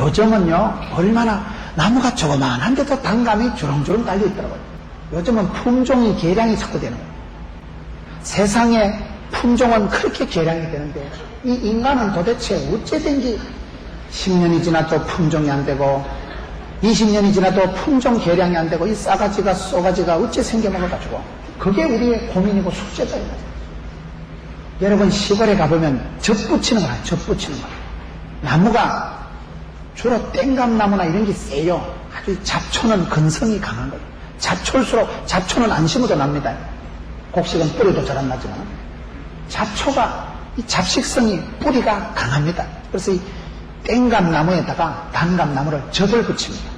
요즘은요, 얼마나 나무가 조그만한데도 단감이 주렁주렁 달려있더라고요. 요즘은 품종이 개량이 자꾸 되는 거예요. 세상에 품종은 그렇게 개량이 되는데, 이 인간은 도대체 어째된 게 10년이 지나도 품종이 안 되고, 20년이 지나도 품종 개량이 안 되고, 이 싸가지가 쏘가지가 어째 생겨먹어가지고, 그게 우리의 고민이고 숙제다. 여러분, 시골에 가보면 젖 붙이는 거야, 젖 붙이는 거. 나무가 주로 땡감나무나 이런 게 세요. 아주 잡초는 근성이 강한 거예요. 잡초일수록, 잡초는 안 심어도 납니다. 곡식은 뿌리도 잘 안 나지만. 잡초가, 이 잡식성이 뿌리가 강합니다. 그래서 이 땡감나무에다가 단감나무를 젖을 붙입니다.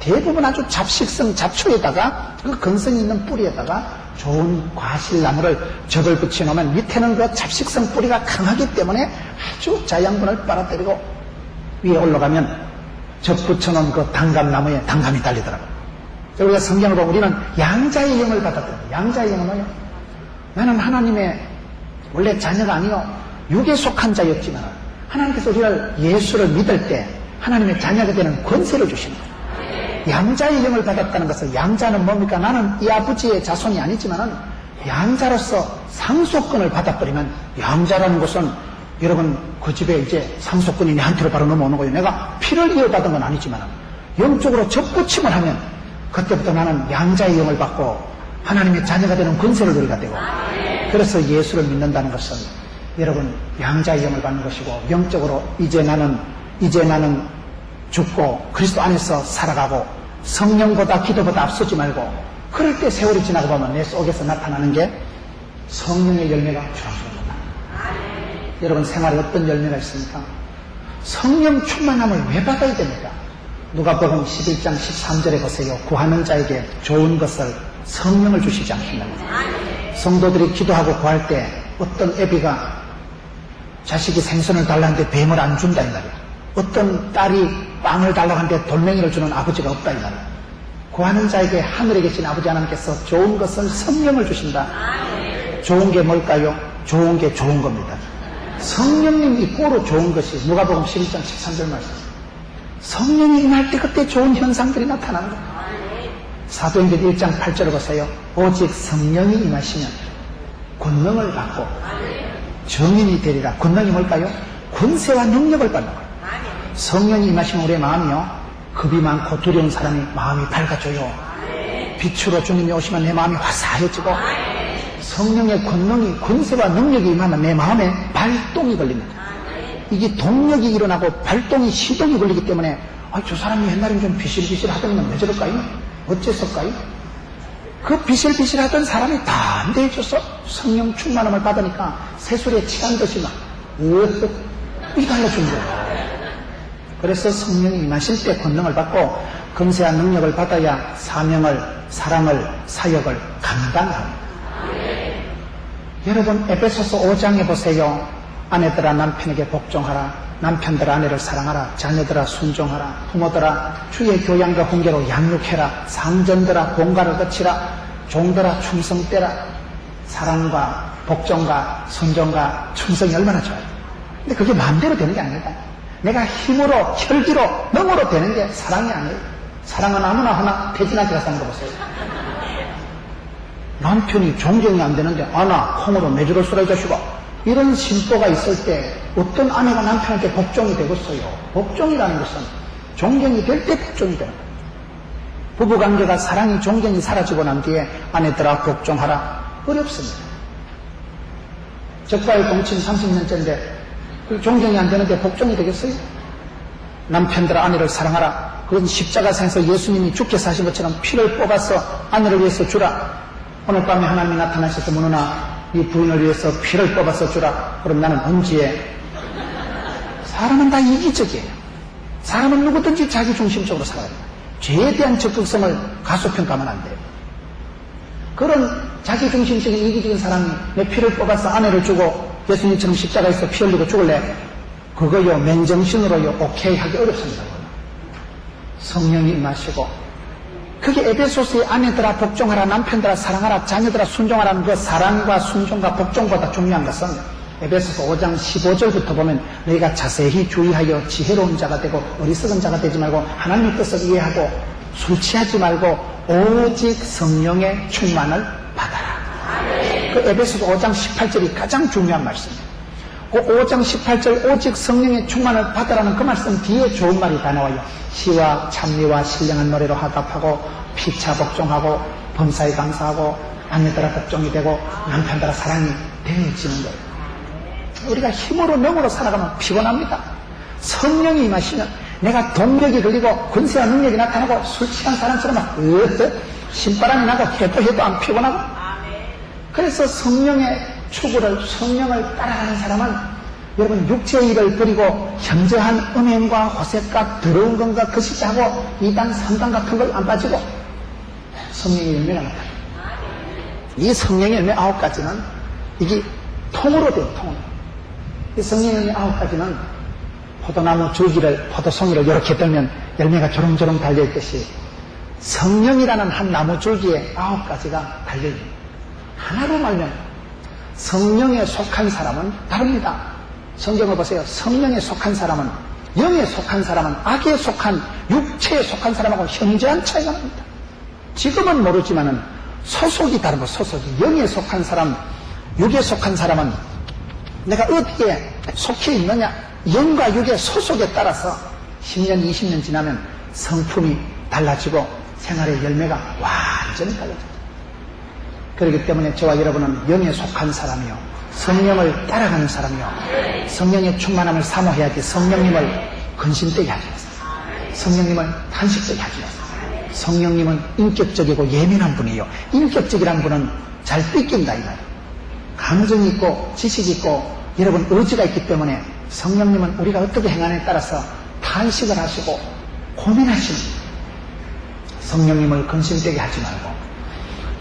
대부분 아주 잡식성 잡초에다가 그 근성이 있는 뿌리에다가 좋은 과실나무를 젖을 붙여놓으면 밑에는 그 잡식성 뿌리가 강하기 때문에 아주 자양분을 빨아들이고 위에 올라가면 젖 붙여놓은 그 단감나무에 단감이 달리더라고요. 우리가 성경을 보면 우리는 양자의 영을 받았거든요. 양자의 영은 뭐예요? 나는 하나님의 원래 자녀가 아니요 육에 속한 자였지만 하나님께서 우리를 예수를 믿을 때 하나님의 자녀가 되는 권세를 주시는 거예요. 양자의 영을 받았다는 것은 양자는 뭡니까? 나는 이 아버지의 자손이 아니지만은 양자로서 상속권을 받아버리면 양자라는 것은 여러분 그 집에 이제 상속권이 내한테로 바로 넘어오는 거예요. 내가 피를 이어받은 건 아니지만은 영적으로 접붙임을 하면 그때부터 나는 양자의 영을 받고 하나님의 자녀가 되는 권세를 누리게 되고 그래서 예수를 믿는다는 것은 여러분 양자의 영을 받는 것이고 영적으로 이제 나는 죽고 그리스도 안에서 살아가고 성령보다 기도보다 앞서지 말고 그럴 때 세월이 지나고 보면 내 속에서 나타나는 게 성령의 열매가 주렁주렁합니다. 여러분 생활에 어떤 열매가 있습니까? 성령 충만함을 왜 받아야 됩니까? 누가복음 11장 13절에 보세요. 구하는 자에게 좋은 것을 성령을 주시지 않습니다. 성도들이 기도하고 구할 때 어떤 애비가 자식이 생선을 달라는데 뱀을 안 준다 이 말이야. 어떤 딸이 빵을 달라고 하는데 돌멩이를 주는 아버지가 없다 이 말이야. 구하는 자에게 하늘에 계신 아버지 하나님께서 좋은 것을 성령을 주신다. 좋은 게 뭘까요? 좋은 게 좋은 겁니다. 성령님 이꼬로 좋은 것이 누가복음 11장 13절 말씀. 성령이 임할 때 그때 좋은 현상들이 나타나는 거예요. 사도행전 1장 8절을 보세요. 오직 성령이 임하시면 권능을 받고 정인이 되리라. 권능이 뭘까요? 권세와 능력을 받는 거예요. 성령이 임하시면 우리의 마음이요 겁이 많고 두려운 사람이 마음이 밝아져요. 빛으로 주님이 오시면 내 마음이 화사해지고 성령의 권능이 권세와 능력이 임하면 내 마음에 발동이 걸립니다. 이게 동력이 일어나고 발동이 시동이 걸리기 때문에 저 사람이 옛날엔 좀 비실비실하더니만 왜 저럴까요? 어째서일까요? 그 비실비실하던 사람이 담대해져서 성령 충만함을 받으니까 새술에 취한 듯이 막 이 달라진 거예요. 그래서 성령이 임하실 때 권능을 받고 권세와 능력을 받아야 사명을, 사랑을, 사역을 감당합니다. 여러분 에베소서 5장에 보세요. 아내들아 남편에게 복종하라. 남편들아 아내를 사랑하라. 자녀들아 순종하라. 부모들아 주의 교양과 훈계로 양육해라. 상전들아 공가를 거치라. 종들아 충성되라. 사랑과 복종과 순종과 충성이 얼마나 좋아요. 근데 그게 마음대로 되는 게 아닙니다. 내가 힘으로 혈기로 능으로 되는 게 사랑이 아니에요. 사랑은 아무나 하나 태진하게 가서 하는 거 보세요. 남편이 존경이 안 되는데 아나 콩으로 매주를 쏘라 이 자식아. 이런 신도가 있을 때 어떤 아내가 남편한테 복종이 되겠어요. 복종이라는 것은 존경이 될 때 복종이 되는 거예요. 부부관계가 사랑이 존경이 사라지고 난 뒤에 아내들아 복종하라. 어렵습니다. 적과의 동침 30년째인데 존경이 안 되는데 복종이 되겠어요? 남편들아 아내를 사랑하라. 그건 십자가상에서 예수님이 죽게 사신 것처럼 피를 뽑아서 아내를 위해서 주라. 오늘 밤에 하나님이 나타나셔서 문호나 이 부인을 위해서 피를 뽑아서 주라. 그럼 나는 언제? 사람은 다 이기적이에요. 사람은 누구든지 자기중심적으로 살아야 돼요. 죄에 대한 적극성을 가소평가하면 안 돼요. 그런 자기중심적인 이기적인 사람이 내 피를 뽑아서 아내를 주고 예수님처럼 십자가에서 피 흘리고 죽을래? 그거요 맨정신으로요 오케이 하기 어렵습니다. 성령이 임하시고 그게 에베소서의 아내들아 복종하라. 남편들아 사랑하라. 자녀들아 순종하라는 그 사랑과 순종과 복종보다 중요한 것은 에베소서 5장 15절부터 보면 너희가 자세히 주의하여 지혜로운 자가 되고 어리석은 자가 되지 말고 하나님의 뜻을 이해하고 술 취하지 말고 오직 성령의 충만을 받아라. 그 에베소서 5장 18절이 가장 중요한 말씀이에요. 그 5장 18절 오직 성령의 충만을 받으라는 그 말씀 뒤에 좋은 말이 다 나와요. 시와 찬미와 신령한 노래로 화답하고 피차 복종하고 범사에 감사하고 아내 따라 복종이 되고 남편 따라 사랑이 되어지는 거예요. 우리가 힘으로 명으로 살아가면 피곤합니다. 성령이 임하시면 내가 동력이 걸리고 권세와 능력이 나타나고 술 취한 사람처럼 막 신바람이 나고 해도 안 피곤하고. 그래서 성령의 추구를 성령을 따라가는 사람은 여러분 육체의 일을 버리고 현저한 음행과 호색과 더러운 것과 거시기하고 2단 3단 같은 걸 안 빠지고 성령의 열매가 나타납니다. 이 성령의 열매 9가지는 이게 통으로 돼요. 통으로. 이 성령의 열매 9가지는 포도나무 줄기를 포도송이를 이렇게 들면 열매가 조롱조롱 달려있듯이 성령이라는 한 나무 줄기에 9가지가 달려있습니다. 하나로 말면 성령에 속한 사람은 다릅니다. 성경을 보세요. 성령에 속한 사람은, 영에 속한 사람은, 악에 속한, 육체에 속한 사람하고 현저한 차이가 납니다. 지금은 모르지만은 소속이 다르고 소속이 영에 속한 사람, 육에 속한 사람은 내가 어디에 속해 있느냐, 영과 육의 소속에 따라서 10년, 20년 지나면 성품이 달라지고 생활의 열매가 완전히 달라져요. 그렇기 때문에 저와 여러분은 영에 속한 사람이요, 성령을 따라가는 사람이요, 성령의 충만함을 사모해야지 성령님을 근심되게 하지 마세요. 성령님을 탄식되게 하지 마세요. 성령님은 인격적이고 예민한 분이에요. 인격적이란 분은 잘 삐낀다 이 말이에요. 감정이 있고 지식이 있고 여러분 의지가 있기 때문에 성령님은 우리가 어떻게 행하느냐에 따라서 탄식을 하시고 고민하시는 거예요. 성령님을 근심되게 하지 말고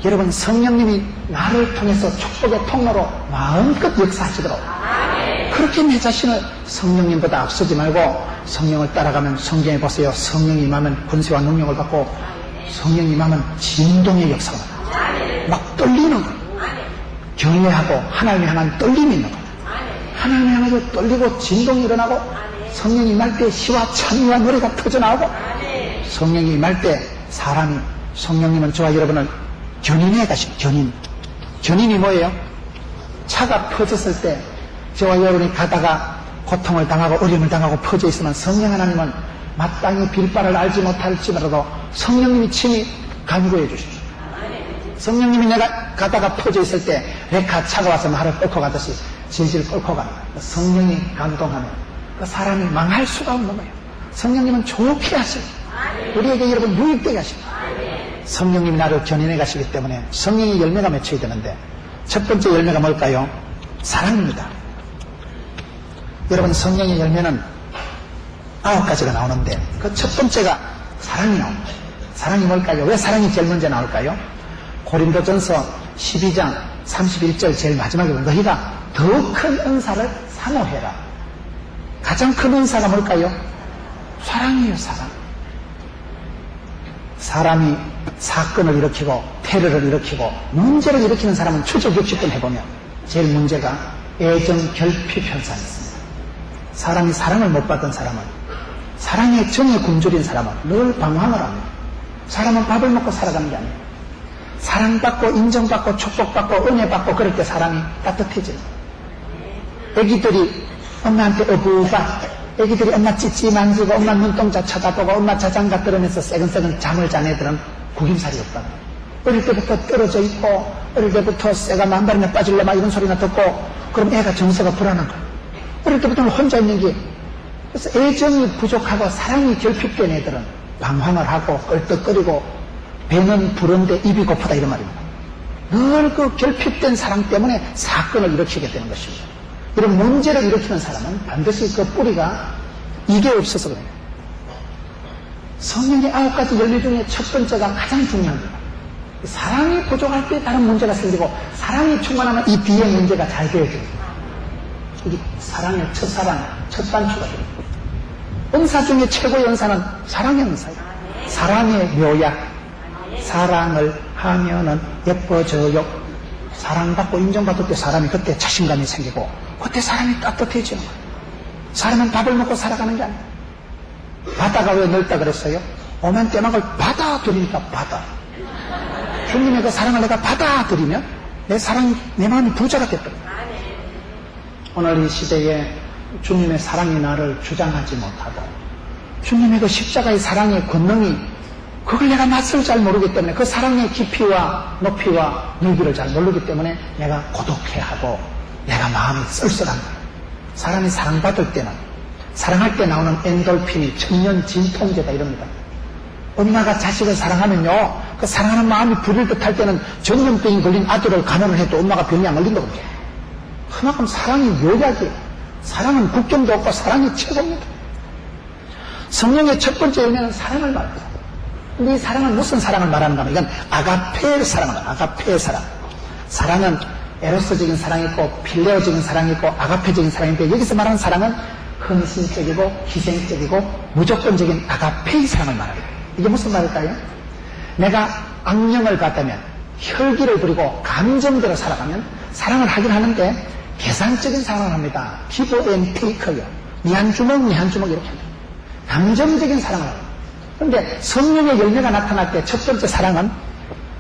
여러분 성령님이 나를 통해서 축복의 통로로 마음껏 역사하시도록 그렇게 내 자신을 성령님보다 앞서지 말고 성령을 따라가면 성경에 보세요. 성령이 임하면 권세와 능력을 받고 성령이 임하면 진동의 역사가 나요. 막 떨리는 거예요. 경외하고 하나님을 향한 떨림이 있는 거예요. 하나님을 향해서 떨리고 진동이 일어나고 성령이 임할 때 시와 찬미와 노래가 터져나오고 성령이 임할 때 사람이 성령님은 저와 여러분을 견인해 가시고 견인이 뭐예요? 차가 퍼졌을 때 저와 여러분이 가다가 고통을 당하고 어려움을 당하고 퍼져 있으면 성령 하나님은 마땅히 빌바를 알지 못할지라도 성령님이 친히 간구해 주십시오. 성령님이 내가 가다가 퍼져 있을 때 레카 차가 와서 나를 끌고 가듯이 질질 끌고 가는 거예요. 성령이 감동하면 그 사람이 망할 수가 없는 거예요. 성령님은 좋게 하시고 우리에게 여러분 유익되게 하시고 성령님이 나를 견인해 가시기 때문에 성령의 열매가 맺혀야 되는데 첫 번째 열매가 뭘까요? 사랑입니다. 여러분 성령의 열매는 9가지가 나오는데 그 첫 번째가 사랑이 나옵니다. 사랑이 뭘까요? 왜 사랑이 제일 먼저 나올까요? 고린도전서 12장 31절 제일 마지막에 너희가 더 큰 은사를 사모해라. 가장 큰 은사가 뭘까요? 사랑이에요. 사랑. 사람이 사건을 일으키고 테러를 일으키고 문제를 일으키는 사람은 추적 60분 해보면 제일 문제가 애정 결핍 현상이 있습니다. 사람이 사랑을 못 받은 사람은 사랑의 정에 굶주린 사람은 늘 방황을 합니다. 사람은 밥을 먹고 살아가는 게 아니에요. 사랑받고 인정받고 축복받고 은혜받고 그럴 때 사람이 따뜻해져요. 애기들이 엄마한테 어부바 애기들이 엄마 찌찌 만지고 엄마 눈동자 쳐다보고 엄마 자장가 들으면서 새근새근 잠을 잔 애들은 구김살이 없다고. 어릴 때부터 떨어져 있고 어릴 때부터 새가 만발이나 빠질래 막 이런 소리나 듣고 그럼 애가 정서가 불안한 거예요. 어릴 때부터 혼자 있는 게 그래서 애정이 부족하고 사랑이 결핍된 애들은 방황을 하고 껄떡거리고 배는 부른데 입이 고프다 이런 말입니다. 늘 그 결핍된 사랑 때문에 사건을 일으키게 되는 것입니다. 이런 문제를 일으키는 사람은 반드시 그 뿌리가 이게 없어서 그래요. 성령의 9가지 열매 중에 첫 번째가 가장 중요한 거예요. 사랑이 부족할 때 다른 문제가 생기고 사랑이 충만하면 이 뒤에 문제가 잘 되어져요. 이게 사랑의 첫사랑, 첫 단추가 돼요. 은사 중에 최고의 은사는 사랑의 은사예요. 사랑의 묘약. 사랑을 하면은 예뻐져요. 사랑받고 인정받을 때 사람이 그때 자신감이 생기고 그때 사람이 따뜻해지는 거예요. 사람은 밥을 먹고 살아가는 게 아니에요. 바다가 왜 넓다 그랬어요? 오면 때막을 받아들이니까 바다. 주님의 그 사랑을 내가 받아들이면 내 마음이 부자가 됐거든요. 오늘 이 시대에 주님의 사랑이 나를 주장하지 못하고 주님의 그 십자가의 사랑의 권능이 그걸 내가 맛을 잘 모르기 때문에 그 사랑의 깊이와 높이와 넓이를 잘 모르기 때문에 내가 고독해하고 내가 마음이 쓸쓸한 거예요. 사람이 사랑받을 때는 사랑할 때 나오는 엔돌핀이 천년 진통제다 이럽니다. 엄마가 자식을 사랑하면요 그 사랑하는 마음이 부릴 듯할 때는 전염병이 걸린 아들을 간호를 해도 엄마가 병이 안 걸린다고 그래요. 그만큼 사랑이 묘약이에요. 사랑은 국경도 없고 사랑이 최고입니다. 성령의 첫 번째 열매는 사랑을 말합니다. 근데 이 사랑은 무슨 사랑을 말하는가 하면 이건 아가페의 사랑을 말합니다. 아가페의 사랑. 사랑은 에로스적인 사랑이 있고 필레오적인 사랑이 있고 아가페적인 사랑이 있고 여기서 말하는 사랑은 헌신적이고 희생적이고 무조건적인 아가페의 사랑을 말합니다. 이게 무슨 말일까요? 내가 악령을 갖다면 혈기를 부리고 감정대로 살아가면 사랑을 하긴 하는데 계산적인 사랑을 합니다. 기브 앤 테이크요. 니 한 주먹 니 한 주먹 이렇게 합니다. 감정적인 사랑을 합니다. 그런데 성령의 열매가 나타날 때 첫 번째 사랑은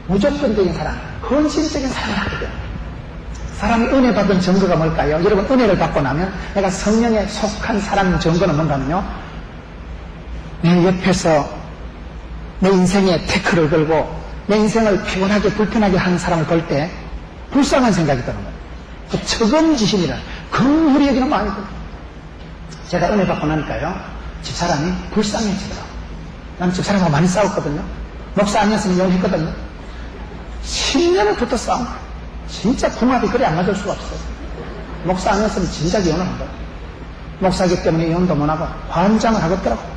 무조건적인 사랑, 헌신적인 사랑을 하게 돼요. 사람이 은혜 받은 증거가 뭘까요? 여러분 은혜를 받고 나면 내가 성령에 속한 사람 증거는 뭔가면요 내 옆에서 내 인생에 태클을 걸고 내 인생을 피곤하게 불편하게 하는 사람을 볼 때 불쌍한 생각이 드는 거예요. 그 적은지심이라 긍휼히 여기는 마음이 들어요. 제가 은혜 받고 나니까요 집사람이 불쌍해지더라고요. 난 집사람하고 많이 싸웠거든요. 목사 아니었으면 영했거든요. 10년을 붙어 싸운 거예요. 진짜 궁합이 그래 안 맞을 수가 없어요. 목사 아니었으면 진작 이혼을 한 거예요. 목사기 때문에 이혼도 못하고 환장을 하겠더라고요.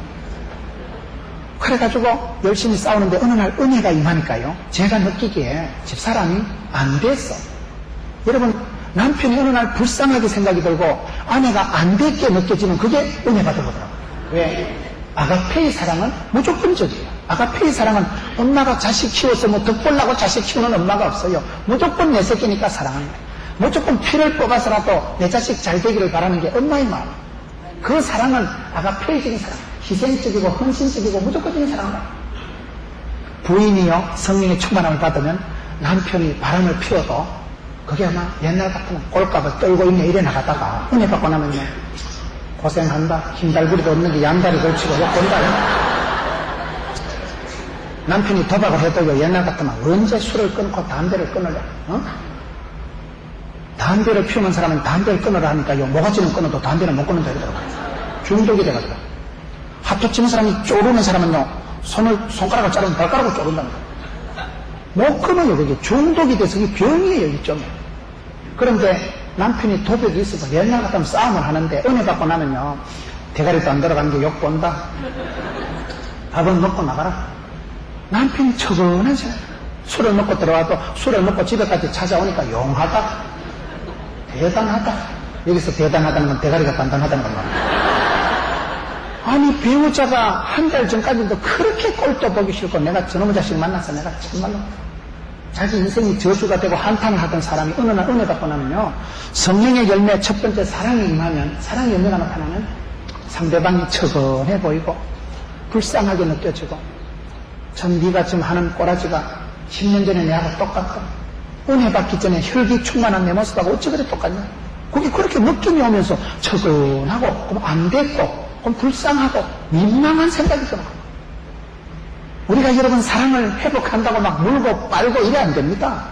그래가지고 열심히 싸우는데 어느 날 은혜가 임하니까요 제가 느끼기에 집사람이 안 됐어. 여러분 남편이 어느 날 불쌍하게 생각이 들고 아내가 안 됐게 느껴지는 그게 은혜 받은 거더라고요. 왜? 아가페의 사랑은 무조건적이에요. 아가페의 사랑은 엄마가 자식 키워서 뭐 덕보려고 자식 키우는 엄마가 없어요. 무조건 내 새끼니까 사랑하는 거예요. 무조건 피를 뽑아서라도 내 자식 잘 되기를 바라는 게 엄마의 마음. 그 사랑은 아가페적인 사랑, 희생적이고 헌신적이고 무조건적인 사랑이다. 부인이요 성령의 충만함을 받으면 남편이 바람을 피워도 그게 아마 옛날 같으면 꼴값을 떨고 있네 이래 나가다가 은혜 받고 나면요 고생한다 힘달구리도 없는 게 양다리 걸치고 욕본다. 남편이 도박을 해도요 옛날 같으면 언제 술을 끊고 담배를 끊으려 담배를 피우는 사람은 담배를 끊으라 하니까요 모가지는 끊어도 담배는 못 끊는다 이러더라고요. 중독이 돼가지고 하토 치는 사람이 쪼르는 사람은요 손가락을 자르면 발가락을 쪼른답니다. 못 끊어요. 그게 중독이 돼서 이게 병이에요. 이 점이. 그런데 남편이 도벽이 있어서 옛날 같으면 싸움을 하는데 은혜 받고 나면요 대가리도 안 들어가는 게 욕 본다. 밥은 먹고 나가라. 남편이 처근한 생각. 술을 먹고 들어와도 술을 먹고 집에까지 찾아오니까 용하다. 대단하다. 여기서 대단하다는 건 대가리가 단단하다는 겁니다. 아니 배우자가 한 달 전까지도 그렇게 꼴도 보기 싫고 내가 저놈의 자식 만나서 내가 정말로 자기 인생이 저주가 되고 한탄을 하던 사람이 어느 날 은혜 받고 나면요 성령의 열매 첫 번째 사랑이 임하면 사랑의 열매가 나타나면 상대방이 처근해 보이고 불쌍하게 느껴지고 전 네가 지금 하는 꼬라지가 10년 전에 내하고 똑같다. 은혜 받기 전에 혈기 충만한 내 모습하고 어찌 그래 똑같냐. 그게 그렇게 느낌이 오면서 처근하고 그럼 안 됐고 그럼 불쌍하고 민망한 생각이 드는 거예요. 우리가 여러분 사랑을 회복한다고 막 물고 빨고 이래 안 됩니다.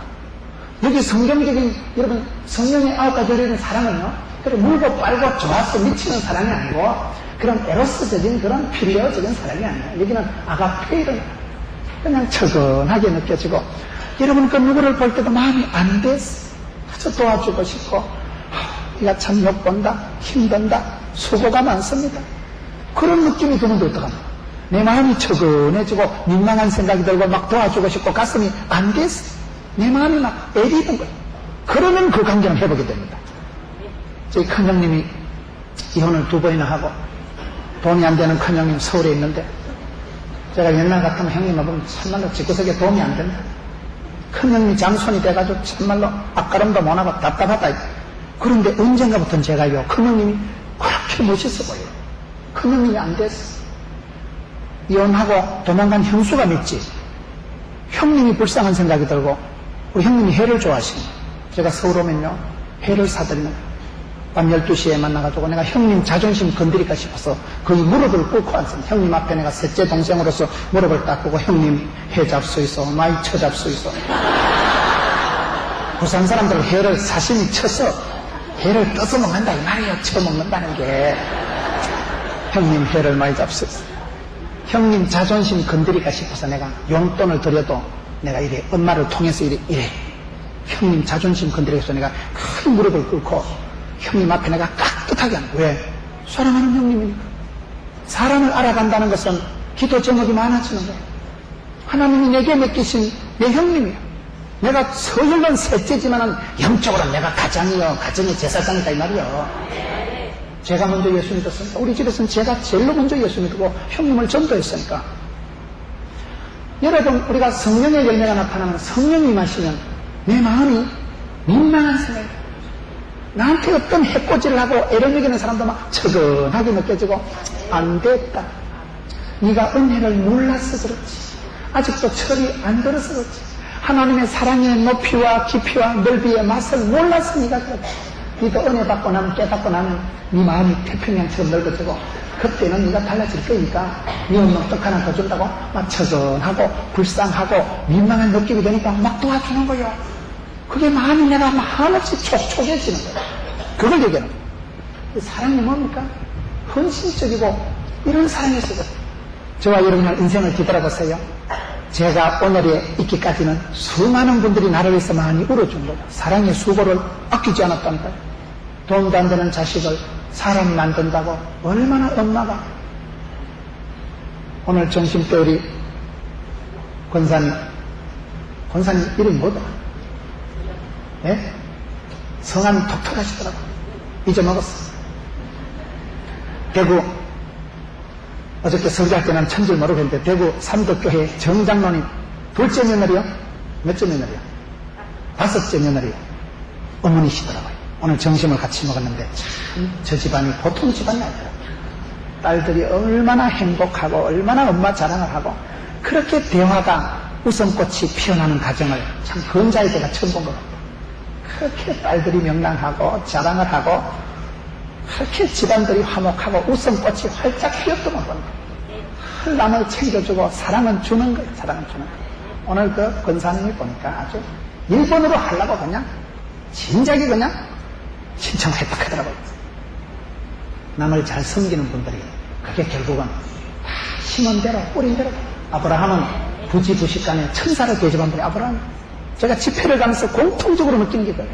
여기 성경적인 여러분 성령의 9가지 열리는 사랑은요 그래 물고 빨고 좋아서 미치는 사랑이 아니고 그런 에로스적인 그런 필레어적인 사랑이 아니에요. 여기는 아가페이는 그냥 처근하게 느껴지고 여러분 그 누구를 볼 때도 마음이 안 됐어. 그저 도와주고 싶고 네가 참 욕본다 힘든다 수고가 많습니다. 그런 느낌이 드는데 어떡합니까? 내 마음이 처근해지고 민망한 생각이 들고 막 도와주고 싶고 가슴이 안 됐어. 내 마음이 막 애리는 거예요. 그러면 그 관계는 회복이 됩니다. 저희 큰형님이 이혼을 2번이나 하고 돈이 안 되는 큰형님 서울에 있는데 제가 옛날 같으면 형님을 보면 참말로 집구석에 도움이 안 된다. 큰형님이 장손이 돼가지고 참말로 앞가름도 못하고 답답하다. 그런데 언젠가부터는 제가요, 큰 형님이 그렇게 멋있어 보여요. 큰 형님이 안 됐어. 이혼하고 도망간 형수가 맺지. 형님이 불쌍한 생각이 들고, 우리 형님이 회를 좋아하시네. 제가 서울 오면요, 회를 사드리는 거예요. 밤 12시에 만나가지고 내가 형님 자존심 건드릴까 싶어서 거의 무릎을 꿇고 앉습니다. 형님 앞에 내가 셋째 동생으로서 무릎을 딱 꿇고 형님 회 잡수이소, 많이 쳐 잡수이소. 부산 사람들은 회를 사시미 쳐서 회를 떠서 먹는다 이 말이에요. 쳐 먹는다는 게. 형님 회를 많이 잡수이소. 형님 자존심 건드릴까 싶어서 내가 용돈을 드려도 내가 이래 엄마를 통해서 이래 형님 자존심 건드리기 위해서 내가 큰 무릎을 꿇고 형님 앞에 내가 깍듯하게 하는 거예요. 왜? 사랑하는 형님이니까. 사람을 알아간다는 것은 기도 제목이 많아지는 거예요. 하나님이 내게 맡기신 내 형님이에요. 내가 서열은 셋째지만은 영적으로는 내가 가장이요, 가정의 제사장이다 이 말이에요. 제가 먼저 예수 믿었으니까, 우리 집에서는 제가 제일로 먼저 예수 믿고 형님을 전도했으니까. 여러분, 우리가 성령의 열매가 나타나면 성령이 임하시면 내 마음이 민망한 생각이, 나한테 어떤 해코지를 하고 애를 먹이는 사람도 막 처근하게 느껴지고, 안 됐다. 네가 은혜를 몰라서 그렇지. 아직도 철이 안 들어서 그렇지. 하나님의 사랑의 높이와 깊이와 넓이의 맛을 몰라서 네가 그렇지. 네가 은혜 받고 나면, 깨닫고 나면 네 마음이 태평양처럼 넓어지고, 그때는 네가 달라질 거니까 네 엄마 떡 하나 더 준다고 막 처근하고 불쌍하고 민망한 느낌이 되니까 막 도와주는 거예요. 그게 마음이 내가 막 한없이 촉촉해지는 거예요. 그걸 얘기하는 거예요. 사랑이 뭡니까? 헌신적이고 이런 사랑이 있어요. 저와 여러분의 인생을 뒤돌아보세요. 제가 오늘에 있기까지는 수많은 분들이 나를 위해서 많이 울어준 거예요. 사랑의 수고를 아끼지 않았다는 거예요. 돈도 안 되는 자식을 사람 만든다고 얼마나 엄마가. 오늘 점심 때 우리 권사님 이름이 뭐다? 예? 성함이 독특하시더라고. 잊어먹었어. 대구, 어저께 설교할 때는 천줄 모르겠는데, 대구 삼덕교회 정장로님, 둘째 며느리요? 몇째 며느리요? 다섯째 며느리요? 어머니시더라고요. 오늘 점심을 같이 먹었는데, 참, 저 집안이 보통 집안이 아니더라고요. 딸들이 얼마나 행복하고, 얼마나 엄마 자랑을 하고, 그렇게 대화가 웃음꽃이 피어나는 가정을 참 건자의 제가 처음 본 것 같아요. 그렇게 딸들이 명랑하고 자랑을 하고 그렇게 집안들이 화목하고 웃음꽃이 활짝 피었더만 보는 거예요. 남을 챙겨주고 사랑은 주는 거예요. 사랑은 주는 거예요. 오늘 그 권사님이 보니까 아주 일본어로 하려고 그냥 진작에 그냥 신청을 했다 하더라고요. 남을 잘 섬기는 분들이 그게 결국은 다 심은 대로 뿌린 대로. 아브라함은 부지부식간에 천사를 대접한 분이 아브라함이에요. 제가 집회를 가면서 공통적으로 느끼는 게 그래요.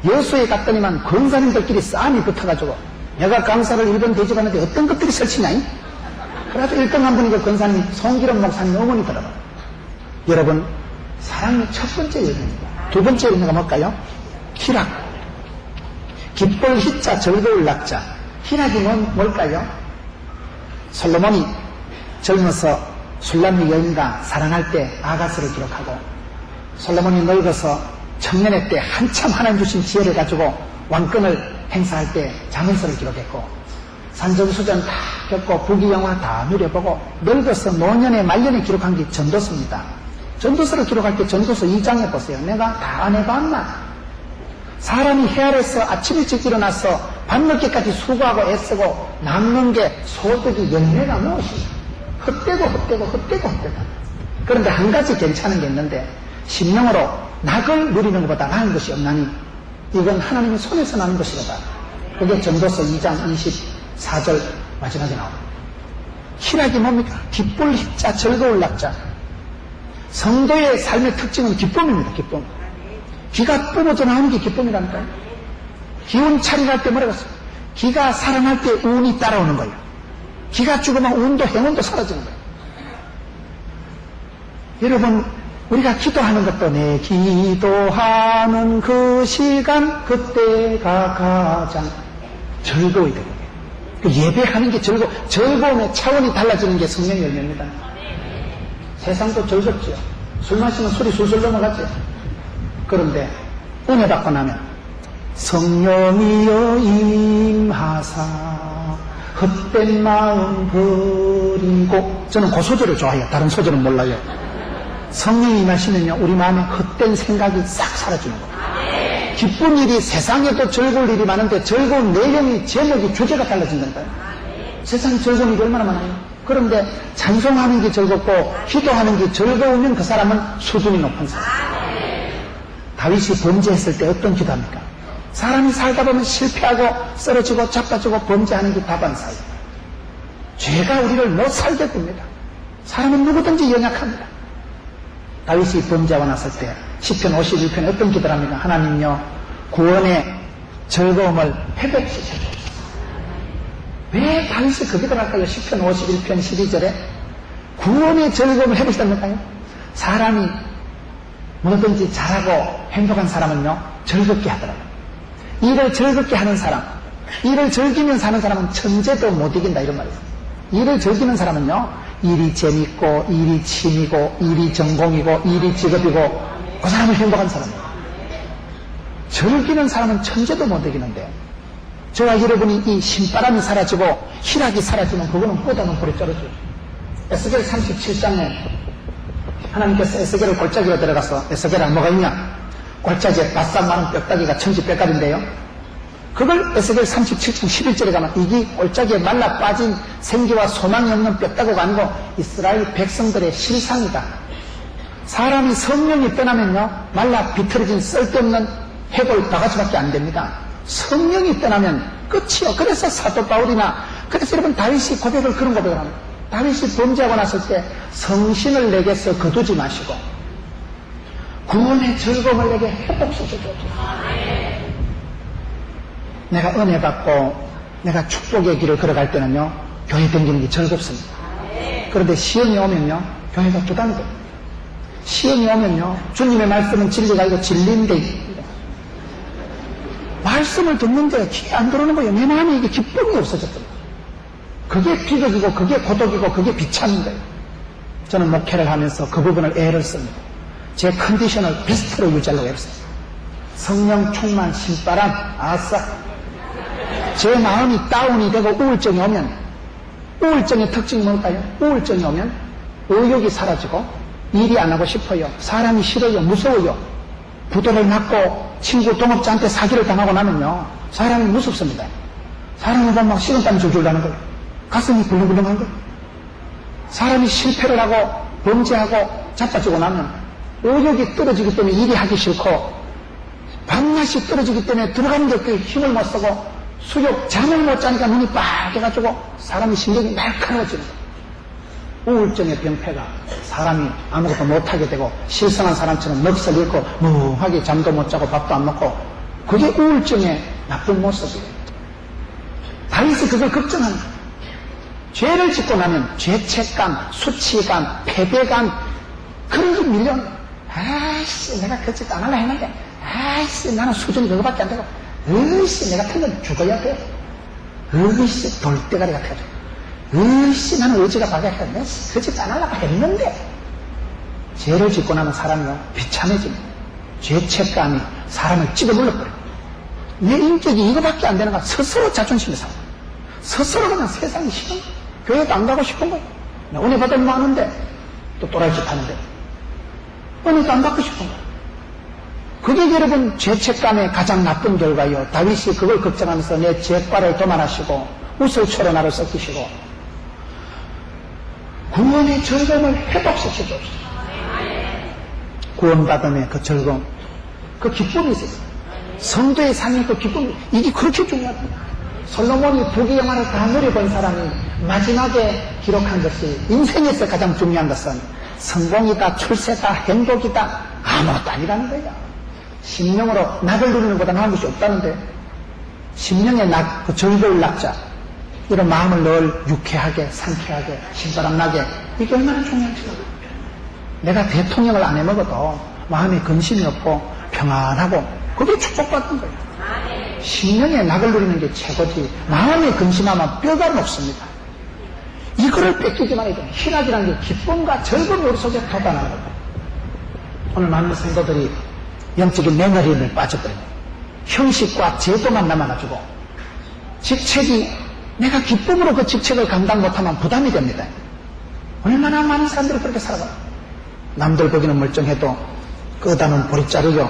여수에 갔더니만 권사님들끼리 싸움이 붙어가지고 내가 강사를 1번 대접하는데 어떤 것들이 설치냐잉? 그래서 1등 한 분이 그 권사님 송기름 목사님 어머니더라고요. 여러분, 사랑의 첫 번째 열매입니다. 두 번째 열매가 뭘까요? 희락. 기쁠 희자 즐거울 낙자. 희락이 뭘까요? 솔로몬이 젊어서 술람미 여인과 사랑할 때 아가스를 기록하고, 솔로몬이 늙어서 청년의 때 한참 하나님 주신 지혜를 가지고 왕권을 행사할 때 자문서를 기록했고, 산전수전 다 겪고 부귀영화 다 누려보고 늙어서 노년의 말년에 기록한 게 전도서입니다. 전도서를 기록할 때 전도서 2장에 보세요. 내가 다 안 해봤나? 사람이 해아래서 아침 일찍 일어나서 밤늦게까지 수고하고 애쓰고 남는 게 소득이 열매가 무엇이냐? 헛되고. 그런데 한 가지 괜찮은 게 있는데, 심령으로 낙을 누리는 것보다 나은 것이 없나니 이건 하나님의 손에서 나는 것이로다. 그게 전도서 2장 24절 마지막에 나옵니다. 희락이 뭡니까? 기쁠 희자 즐거울 낙자. 성도의 삶의 특징은 기쁨입니다. 기쁨. 기가 뿜어져 나오는 게 기쁨이라니까요. 기운 차리할 때 뭐라고 했어요? 기가 살아날 때 운이 따라오는 거예요. 기가 죽으면 운도 행운도 사라지는 거예요. 여러분, 우리가 기도하는 것도 내 기도하는 그 시간 그때가 가장 즐거워야 되거든요. 그 예배하는 게 즐거움의 차원이 달라지는 게 성령의 열매입니다. 세상도 즐겁지요. 술 마시면 술이 술술 넘어가죠. 그런데 은혜 받고 나면 성령이여 임하사 헛된 마음 버리고. 저는 그 소절을 좋아해요. 다른 소절은 몰라요. 성령이 임하시면요, 우리 마음에 헛된 생각이 싹 사라지는 거예요. 기쁜 일이, 세상에도 즐거울 일이 많은데 즐거운 내용이, 제목이, 주제가 달라진다니까요. 세상에 즐거운 일이 얼마나 많아요. 그런데 찬송하는 게 즐겁고 기도하는 게 즐거우면 그 사람은 수준이 높은 사람. 다윗이 범죄했을 때 어떤 기도합니까? 사람이 살다 보면 실패하고 쓰러지고 자빠지고 범죄하는 게 다반사예요. 죄가 우리를 못 살게 굽니다. 사람은 누구든지 연약합니다. 다윗이 범죄하고 났을 때 시편 51편에 어떤 기도를 합니까? 하나님요, 구원의 즐거움을 회복시켜주옵소서. 왜 다윗이 그 기도를 할까요? 시편 51편 12절에 구원의 즐거움을 회복시켜줄까요? 사람이 뭐든지 잘하고 행복한 사람은요, 즐겁게 하더라고요. 일을 즐겁게 하는 사람, 일을 즐기면 사는 사람은 천재도 못 이긴다, 이런 말이에요. 일을 즐기는 사람은요, 일이 재밌고, 일이 취미고, 일이 전공이고, 일이 직업이고, 그 사람은 행복한 사람이에요. 즐기는 사람은 천재도 못 이기는데, 저와 여러분이 이 신바람이 사라지고 희락이 사라지면 그거는 뻗어는 불에 떨어져요. 에스겔 37장에 하나님께서 에스겔을 골짜기로 들어가서, 에스겔은 뭐가 있냐? 골짜기에 바싹 많은 뼈다귀가 천지뼈갑인데요. 그걸 에스겔 37장 11절에 가면 이게 골짜기에 말라 빠진 생기와 소망이 없는 뼈다귀가 아니고 이스라엘 백성들의 실상이다. 사람이 성령이 떠나면요, 말라 비틀어진 쓸데없는 해골 바가지밖에 안 됩니다. 성령이 떠나면 끝이요. 그래서 사도 바울이나, 그래서 여러분 다윗이 고백을, 그런 고백을 합니다. 다윗이 범죄하고 났을 때 성신을 내게서 거두지 마시고 구원의 즐거움을 내게 회복시켜주옵소서. 내가 은혜 받고 내가 축복의 길을 걸어갈 때는요, 교회 다니는 게 즐겁습니다. 그런데 시험이 오면요, 교회가 부담이 됩니다. 시험이 오면요, 주님의 말씀은 진리가 아니고 진리인데 말씀을 듣는데 귀에 안 들어오는 거예요. 내 마음에 이게 기쁨이 없어졌거든요. 그게 비극이고 그게 고독이고 그게 비참인 거예요. 저는 목회를 하면서 그 부분을 애를 씁니다. 제 컨디션을 베스트로 유지하려고 애를 씁니다. 성령 충만 신바람, 아싸. 제 마음이 다운이 되고 우울증이 오면, 우울증의 특징이 뭘까요? 우울증이 오면 의욕이 사라지고 일이 안 하고 싶어요. 사람이 싫어요. 무서워요. 부도를 맞고 친구 동업자한테 사기를 당하고 나면요, 사람이 무섭습니다. 사람을 보면 막 식은땀이 줄줄 나는 거예요. 가슴이 불렁불렁한 거예요. 사람이 실패를 하고 범죄하고 자빠지고 나면 의욕이 떨어지기 때문에 일이 하기 싫고 밤낮이 떨어지기 때문에 들어가는 데 힘을 못 쓰고 수욕, 잠을 못 자니까 눈이 빨개가지고 사람이 신경이 날카로워지는 거예요. 우울증의 병폐가 사람이 아무것도 못하게 되고 실성한 사람처럼 넋을 잃고 멍하게 잠도 못 자고 밥도 안 먹고, 그게 우울증의 나쁜 모습이에요. 다윗이 그걸 걱정하는 거예요. 죄를 짓고 나면 죄책감, 수치감, 패배감, 그런 게 밀려오는 거예요. 아이씨, 내가 그 짓 안 하려 했는데, 아이씨, 나는 수준이 그거밖에 안 되고, 으이씨, 내가 틀면 죽어야 돼. 으이씨, 돌대가리 같아가지고. 으이씨, 나는 의지가 박약해. 내가 그 짓 안 하려고 했는데. 죄를 짓고 나면 사람이요, 비참해집니다. 죄책감이 사람을 찝어물려버려요. 내 인격이 이거밖에 안 되는가? 스스로 자존심이 상해요. 스스로 그냥 세상이 싫은 거예요. 교회도 안 가고 싶은 거예요. 은혜 받으면 많은데, 또 또라이 짓 하는데. 은혜도 안 받고 싶은 거예요. 그게 여러분 죄책감의 가장 나쁜 결과예요. 다윗이 그걸 걱정하면서 내 죄과를 도말하시고 우슬초로 나를 섞이시고 구원의 즐거움을 회복시켜주옵소서. 구원받음의 그 즐거움, 그 기쁨이 있어요. 성도의 삶의 그 기쁨이, 이게 그렇게 중요하다. 솔로몬이 부귀 영화를 다 누려본 사람이 마지막에 기록한 것이, 인생에서 가장 중요한 것은 성공이다, 출세다, 행복이다, 아무것도 아니라는 거예요. 심령으로 낙을 누리는 것보다 나은 것이 없다는데, 심령의 낙, 그 즐거울 낙자, 이런 마음을 늘 유쾌하게, 상쾌하게, 신바람 나게, 이게 얼마나 중요한지. 내가 대통령을 안 해먹어도 마음에 근심이 없고 평안하고, 그게 축복받는 거예요. 심령의 낙을 누리는 게 최고지. 마음에 근심하면 뼈가 녹습니다. 이거를 뺏기지 말아야 돼요. 희락이라는 게 기쁨과 즐거움이 우리 속에 돋아나는 거예요. 오늘 많은 성도들이 영적인 맹어림에 빠져버려요. 형식과 제도만 남아가지고 직책이 내가 기쁨으로 그 직책을 감당 못하면 부담이 됩니다. 얼마나 많은 사람들이 그렇게 살아가요. 남들 보기는 멀쩡해도 끄다는 보릿자루요.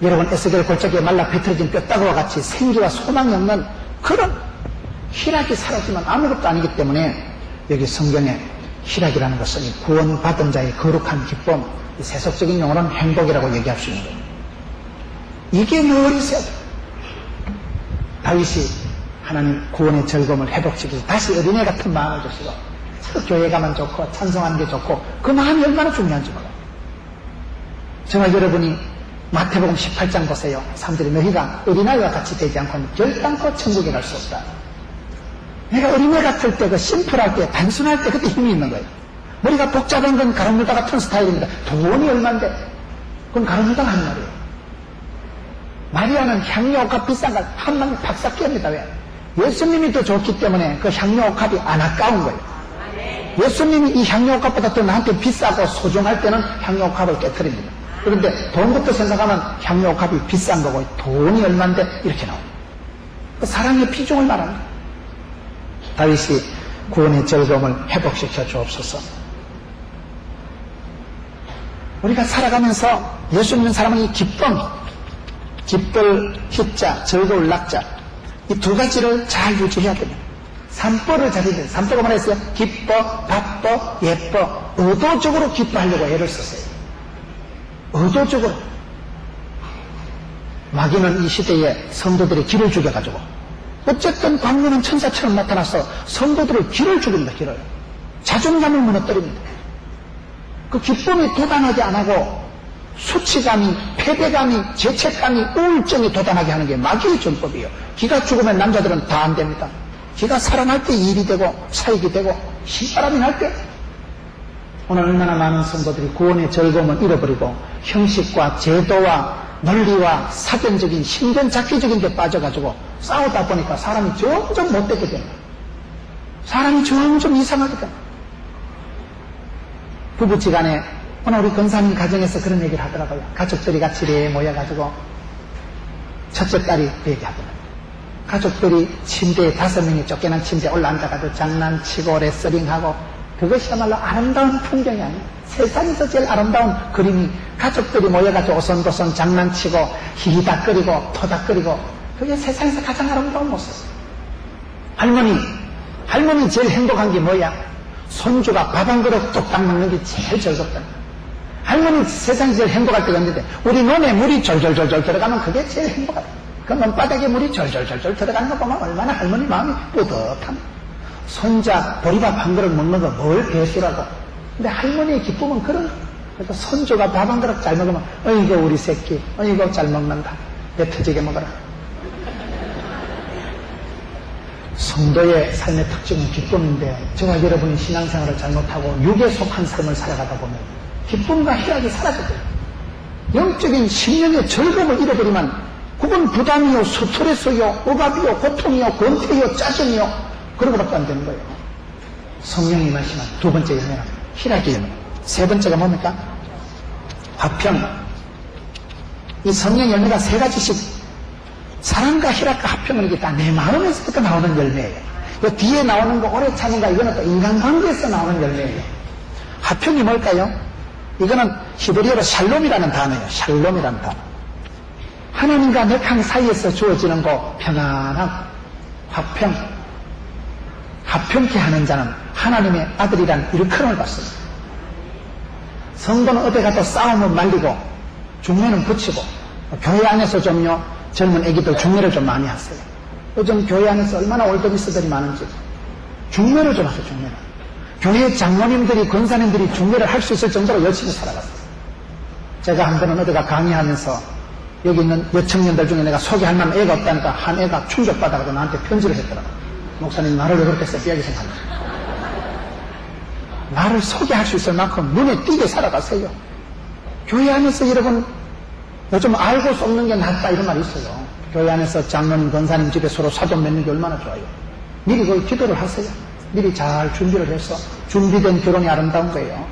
여러분 에스겔 골짜기에 말라 비틀어진 뼈다구와 같이 생기와 소망이 없는 그런 희락이 사라지면 아무것도 아니기 때문에 여기 성경에 희락이라는 것은 구원받은 자의 거룩한 기쁨, 세속적인 용어로는 행복이라고 얘기할 수 있는 거예요. 이게 늘 있어야 돼요. 다윗이 하나님 구원의 즐거움을 회복시키고 다시 어린애 같은 마음을 주시고 그 교회 가면 좋고 찬송하는 게 좋고 그 마음이 얼마나 중요한지 몰라요. 정말 여러분이 마태복음 18장 보세요. 사람들이 너희가 어린아이와 같이 되지 않고는 결단코 천국에 갈 수 없다. 내가 어린애 같을 때, 그 심플할 때, 단순할 때 그때 힘이 있는 거예요. 머리가 복잡한 건 가로물다 같은 스타일입니다. 돈이 얼만데 그건 가로물다 하는 말이에요. 마리아는 향료 옥합 비싼 걸 한 방에 박삭 깹니다. 왜? 예수님이 더 좋기 때문에 그 향료 옥합이 안 아까운 거예요. 예수님이 이 향료 옥합보다 더 나한테 비싸고 소중할 때는 향료 옥합을 깨트립니다. 그런데 돈부터 생각하면 향료 옥합이 비싼 거고 돈이 얼만데 이렇게 나옵니다. 그 사랑의 비중을 말합니다. 다윗이 구원의 즐거움을 회복시켜 주옵소서. 우리가 살아가면서 예수 믿는 사람은 이 기쁨, 기쁠 희자, 즐거울 낙자 이 두 가지를 잘 유지해야 됩니다. 삼보를 잘 해야 돼요. 삼보가 뭐라 했어요? 기뻐, 바빠, 예뻐. 의도적으로 기뻐하려고 애를 썼어요. 의도적으로. 마귀는 이 시대에 성도들의 길을 죽여가지고 어쨌든 광명은 천사처럼 나타나서 성도들의 길을 죽입니다. 길을. 자존감을 무너뜨립니다. 그 기쁨이 도단하게 안 하고 수치감이, 패배감이, 죄책감이, 우울증이 도단하게 하는 게 마귀의 전법이에요. 기가 죽으면 남자들은 다 안 됩니다. 기가 살아날 때 일이 되고 사익이 되고 신바람이 날 때 오늘 얼마나 많은 성도들이 구원의 즐거움을 잃어버리고 형식과 제도와 논리와 사견적인 신변잡기적인 데 빠져가지고 싸우다 보니까 사람이 점점 못되게 됩니다. 사람이 점점 이상하게 됩니다. 부부지간에 오늘 우리 권사님 가정에서 그런 얘기를 하더라고요. 가족들이 같이 모여가지고 첫째 딸이 얘기하더라고요. 가족들이 침대에 5명이 쫓겨난 침대에 올라앉아가지고 장난치고 레슬링하고 그것이야말로 아름다운 풍경이 아니에요. 세상에서 제일 아름다운 그림이 가족들이 모여가지고 오손도손 장난치고 히히닥거리고 토닥거리고 그게 세상에서 가장 아름다운 모습. 할머니 제일 행복한 게 뭐야? 손주가 밥 한 그릇 뚝딱 먹는 게 제일 즐겁다. 할머니 세상에 제일 행복할 때가 있는데 우리 눈에 물이 절절절절 들어가면 그게 제일 행복하다. 그 눈바닥에 물이 절절절절 들어가는 거 보면 얼마나 할머니 마음이 뿌듯함. 손자 보리밥 한 그릇 먹는 거 뭘 배수라고. 근데 할머니의 기쁨은 그런 거. 그래서 손주가 밥 한 그릇 잘 먹으면 어이구 우리 새끼 어이구 잘 먹는다. 배 터지게 먹어라. 성도의 삶의 특징은 기쁨인데 저와 여러분이 신앙생활을 잘못하고 육에 속한 삶을 살아가다 보면 기쁨과 희락이 사라져요. 영적인 심령의 즐거움을 잃어버리면 그건 부담이요, 스트레스요, 억압이요, 고통이요, 권태요, 짜증이요 그러고밖에 안 되는 거예요. 성령이 말씀한 두 번째 열매는 희락의 열매. 세 번째가 뭡니까? 화평. 이 성령 열매가 세 가지씩 사랑과 희락과 화평은 이게 다 내 마음에서부터 나오는 열매예요. 그 뒤에 나오는 거 오래 참은 거 이거는 또 인간관계에서 나오는 열매예요. 화평이 뭘까요? 이거는 히브리어로 샬롬이라는 단어예요. 샬롬이라는 단어. 하나님과 내 사이에서 주어지는 거 평안함, 화평. 화평케 하는 자는 하나님의 아들이란 일컬음을 받습니다. 성도는 어디 가도 싸움은 말리고 중매는 붙이고 교회 안에서 좀요 젊은 애기들 중매를 좀 많이 하세요. 요즘 교회 안에서 얼마나 올드미스들이 많은지 중매를 좀 하세요. 중매를. 교회 장로님들이 권사님들이 중매를 할 수 있을 정도로 열심히 살아갔어요. 제가 한 번은 어디가 강의하면서 여기 있는 여청년들 중에 내가 소개할 만한 애가 없다니까 한 애가 충격받아가지고 나한테 편지를 했더라고. 목사님 나를 왜 그렇게 쎄삐하게 생각하냐. 나를 소개할 수 있을 만큼 눈에 띄게 살아가세요. 교회 안에서 여러분 요즘 알고 쏟는 게 낫다 이런 말이 있어요. 교회 안에서 장로님, 권사님 집에 서로 사돈 맺는 게 얼마나 좋아요. 미리 그 기도를 하세요. 미리 잘 준비를 해서 준비된 결혼이 아름다운 거예요.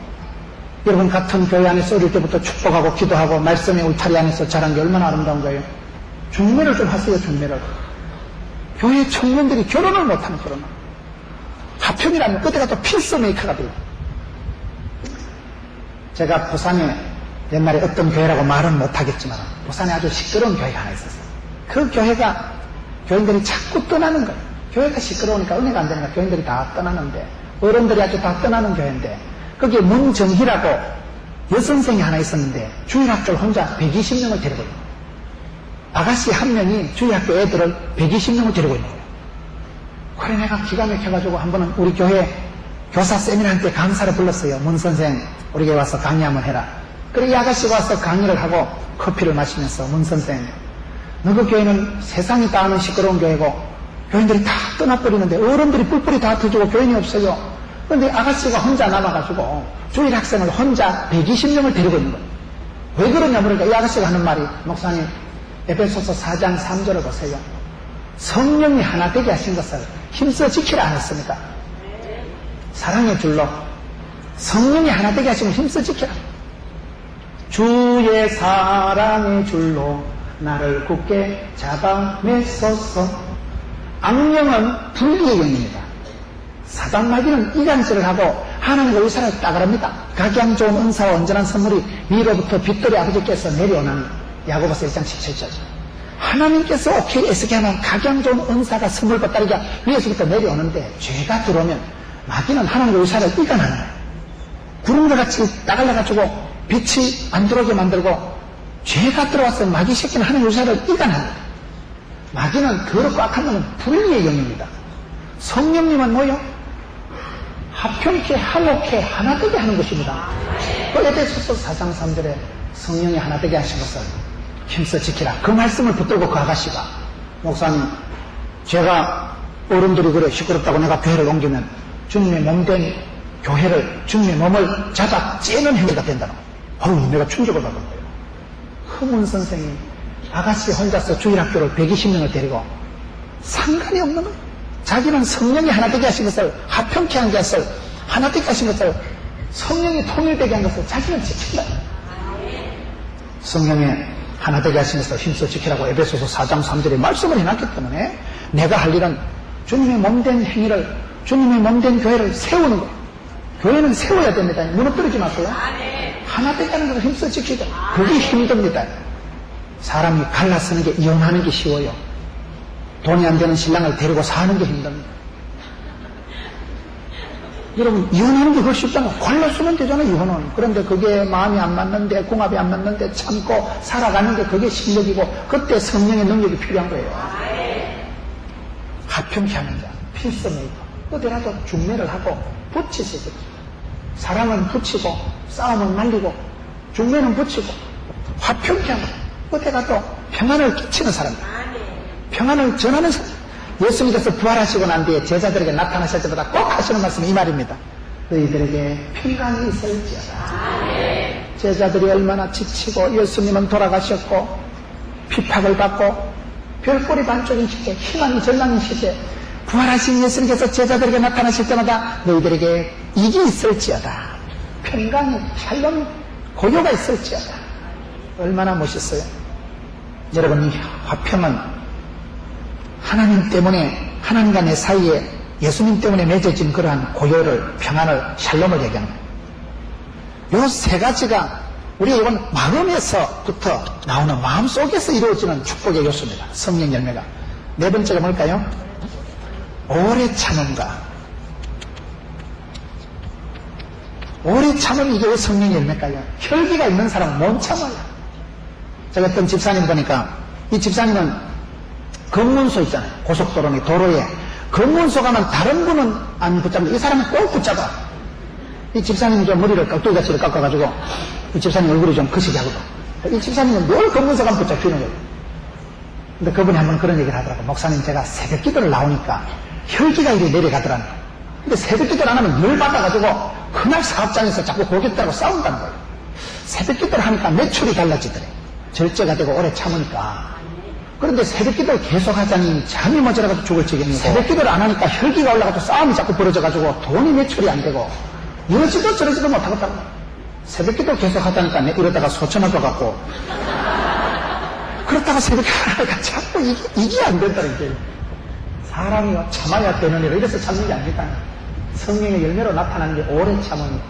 여러분 같은 교회 안에서 어릴 때부터 축복하고 기도하고 말씀의 울타리 안에서 자란 게 얼마나 아름다운 거예요. 중매를 좀 하세요, 중매를. 교회 청년들이 결혼을 못하는 결혼을. 하평이라면 그때가 또 필수 메이커가 돼요. 제가 부산에 옛날에 어떤 교회라고 말은 못하겠지만 부산에 아주 시끄러운 교회가 하나 있었어요. 그 교회가 교인들이 자꾸 떠나는 거예요. 교회가 시끄러우니까 은혜가 안 되니까 교인들이 다 떠나는데 어른들이 아주 다 떠나는 교회인데 거기에 문정희라고 여선생이 하나 있었는데 주일학교를 혼자 120명을 데리고 있는 거예요. 아가씨 한 명이 주일학교 애들을 120명을 데리고 있는 거예요. 그래 내가 기가 막혀가지고 한 번은 우리 교회 교사 세미나한테 강사를 불렀어요. 문 선생 우리 교회 와서 강의 한번 해라. 그래 이 아가씨가 와서 강의를 하고 커피를 마시면서 문 선생 너그 교회는 세상이 다 아는 시끄러운 교회고 교인들이 다 떠나버리는데 어른들이 뿔뿔이 다 터지고 교인이 없어요. 그런데 아가씨가 혼자 남아가지고 주일 학생을 혼자 120명을 데리고 있는 거예요. 왜 그러냐 그러니까 이 아가씨가 하는 말이 목사님 에베소서 4장 3절을 보세요. 성령이 하나 되게 하신 것을 힘써 지키라 안 했습니까? 사랑의 줄로 성령이 하나 되게 하시면 힘써 지키라. 주의 사랑의 줄로 나를 굳게 잡아 매소서. 악령은 불의의 영입니다. 사단마귀는 이간질을 하고 하나님과 의사를 따가랍니다. 각양 좋은 은사와 온전한 선물이 위로부터 빛들의 아버지께서 내려오는 야고보서 1장 17절. 하나님께서 오케이 애쓰게 하면 각양 좋은 은사가 선물 보따리가 위에서부터 내려오는데 죄가 들어오면 마귀는 하나님과 의사를 이간하는 거예요. 구름과 같이 따갈라가지고 빛이 안 들어오게 만들고 죄가 들어와서 마귀 새끼는 하나님의 의사를 이간하는 거예요. 마귀는 더럽고 악한 놈은 불의의 영입니다. 성령님은 뭐요? 합평케 화목케 하나 되게 하는 것입니다. 그 에베소서 4장 3절에 성령이 하나 되게 하신 것을 힘써 지키라. 그 말씀을 붙들고 그 아가씨가 목사님 제가 어른들이 그래 시끄럽다고 내가 교회를 옮기면 주님의 몸된 교회를 주님의 몸을 잡아 째는 행위가 된다는 거예요. 어우 내가 충격을 받은 거예요. 흐문 선생이 아가씨 혼자서 주일학교를 120명을 데리고 상관이 없는 거예요. 자기는 성령이 하나 되게 하신 것을 합평케 한 것을 하나 되게 하신 것을 성령이 통일되게 한 것을 자기는 지킨다. 성령이 하나 되게 하신 것을 힘써 지키라고 에베소서 4장 3절에 말씀을 해놨기 때문에 내가 할 일은 주님의 몸된 행위를 주님의 몸된 교회를 세우는 거예요. 교회는 세워야 됩니다. 무너뜨리지 마세요. 하나 되게 하는 것을 힘써 지키자. 그게 힘듭니다. 사람이 갈라서는 게 이혼하는 게 쉬워요. 돈이 안 되는 신랑을 데리고 사는 게 힘듭니다. 여러분 이혼하는 게 훨씬 쉽잖아요. 갈라서면 되잖아요. 이혼은. 그런데 그게 마음이 안 맞는데 궁합이 안 맞는데 참고 살아가는 게 그게 실력이고 그때 성령의 능력이 필요한 거예요. 합평케 하는 자 필수 메이커. 어디라도 중매를 하고 붙이시죠. 사랑은 붙이고 싸움은 말리고 중매는 붙이고 화평케 하고 어디 가도 평안을 끼치는 사람입니다. 평안을 전하는 사람. 예수님께서 부활하시고 난 뒤에 제자들에게 나타나실 때마다 꼭 하시는 말씀이 이 말입니다. 너희들에게 평강이 있을지어다. 제자들이 얼마나 지치고 예수님은 돌아가셨고 핍박을 받고 별꼴이 반쪽인 시대 희망이 절망인 시대 부활하신 예수님께서 제자들에게 나타나실 때마다 너희들에게 이기 있을지어다. 평강이 샬롬 고요가 있을지어다. 얼마나 멋있어요. 여러분 이 화평은 하나님 때문에 하나님과 내 사이에 예수님 때문에 맺어진 그러한 고요를 평안을 샬롬을 얘기하는 거예요. 요 세 가지가 우리 이건 마음에서부터 나오는 마음속에서 이루어지는 축복의 요소입니다. 성령 열매가. 네 번째가 뭘까요? 오래 참음과 오래 참음. 이게 왜 성령 열매일까요? 혈기가 있는 사람은 못 참아요. 제가 어떤 집사님 보니까 이 집사님은 검문소 있잖아요. 고속도로니 도로에 검문소 가면 다른 분은 안 붙잡는데 이 사람은 꼭 붙잡아. 이 집사님이 좀 머리를 깍두기같이 깎아가지고 이 집사님 얼굴이 좀 거시기 하거든. 이 집사님은 늘 검문소 가면 붙잡히는 거예요. 근데 그분이 한번 그런 얘기를 하더라고. 목사님 제가 새벽 기도를 나오니까 혈기가 이리 내려가더라는 거예요. 근데 새벽 기도를 안 하면 열받아가지고 그날 사업장에서 자꾸 고객들하고 싸운다는 거예요. 새벽 기도를 하니까 매출이 달라지더래. 절제가 되고 오래 참으니까. 그런데 새벽 기도를 계속 하자니 잠이 모자라가지고 죽을 지경이고 새벽 기도를 안 하니까 혈기가 올라가지고 싸움이 자꾸 벌어져가지고 돈이 매출이 안 되고 이러지도 저러지도 못하겠다고. 새벽 기도 계속 하자니까 이러다가 소천할 것 같고 그렇다고 생각하니까 자꾸 이게 안 된다는 게. 사람이 참아야 되는 일, 이래서 참는 게 아닙니다. 성령의 열매로 나타나는 게 오래 참음이에요.